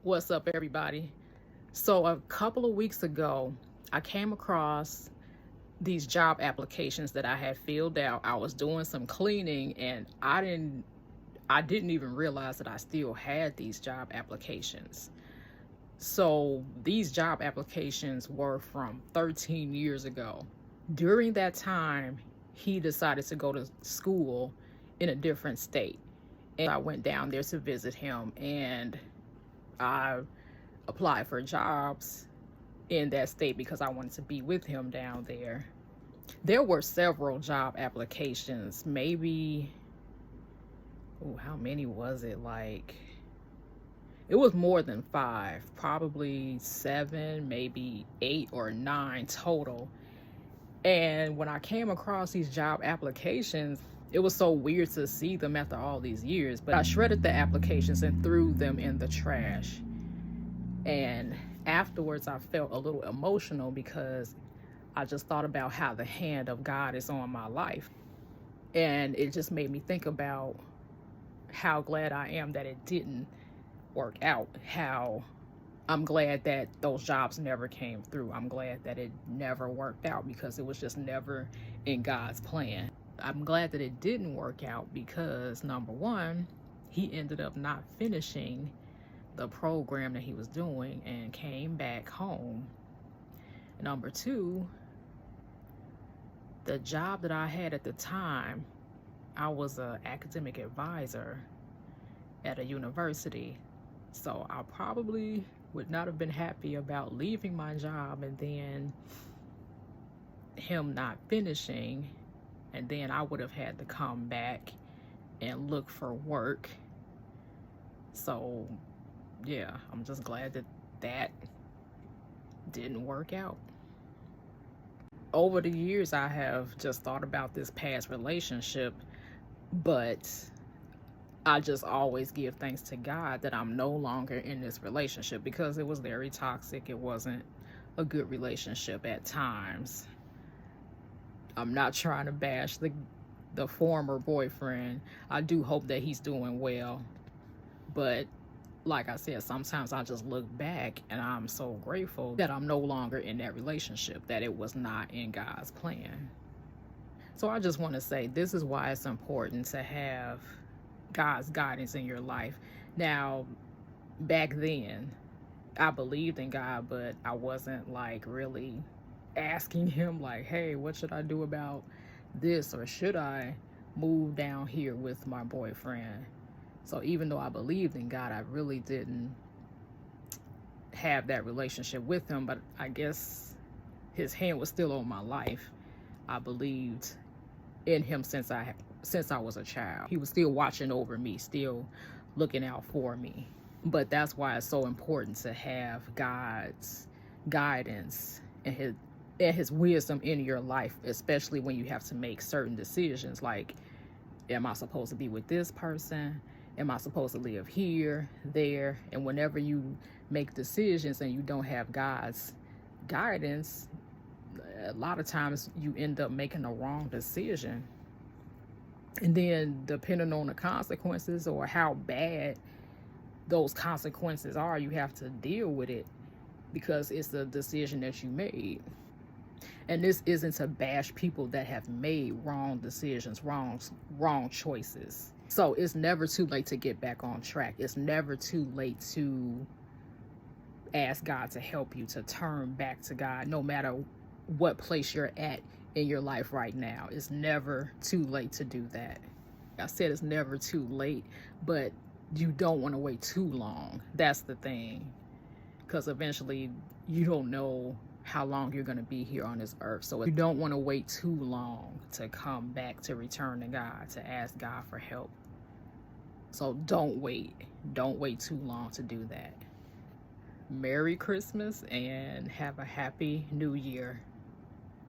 What's up, everybody? So, a couple of weeks ago, I came across these job applications that I had filled out. I was doing some cleaning and I didn't even realize that I still had these job applications. So, these job applications were from 13 years ago. During that time, he decided to go to school in a different state. And I went down there to visit him, and I applied for jobs in that state because I wanted to be with him down there. There were several job applications, maybe, how many was it? It was more than five, probably seven, maybe 8 or 9 total. And when I came across these job applications, it was so weird to see them after all these years. But I shredded the applications and threw them in the trash. And afterwards, I felt a little emotional because I just thought about how the hand of God is on my life. And it just made me think about how glad I am that it didn't work out. How I'm glad that those jobs never came through. I'm glad that it never worked out because it was just never in God's plan. I'm glad that it didn't work out because, number one, he ended up not finishing the program that he was doing and came back home. Number two, the job that I had at the time, I was an academic advisor at a university. So I probably would not have been happy about leaving my job and then him not finishing. And then I would have had to come back and look for work. So yeah, I'm just glad that that didn't work out. Over the years, I have just thought about this past relationship, but I just always give thanks to God that I'm no longer in this relationship because it was very toxic. It wasn't a good relationship at times. I'm not trying to bash the former boyfriend. I do hope that he's doing well, but like I said, sometimes I just look back and I'm so grateful that I'm no longer in that relationship, that it was not in God's plan. So I just want to say this is why it's important to have God's guidance in your life. Now, back then, I believed in God, but I wasn't really asking him hey, what should I do about this, or should I move down here with my boyfriend? So even though I believed in God, I really didn't have that relationship with him, but I guess his hand was still on my life. I believed in him since I was a child. He was still watching over me, still looking out for me. But that's why it's so important to have God's guidance and his wisdom in your life, especially when you have to make certain decisions like, am I supposed to be with this person? Am I supposed to live here, there? And whenever you make decisions and you don't have God's guidance, a lot of times you end up making a wrong decision. And then depending on the consequences or how bad those consequences are, you have to deal with it because it's the decision that you made. And this isn't to bash people that have made wrong decisions, wrong choices. So it's never too late to get back on track. It's never too late to ask God to help you, to turn back to God, no matter what place you're at in your life right now. It's never too late to do that. I said it's never too late, but you don't want to wait too long. That's the thing. Because eventually you don't know how long you're going to be here on this earth. So you don't want to wait too long to come back, to return to God, to ask God for help. So don't wait. Don't wait too long to do that. Merry Christmas and have a happy New Year.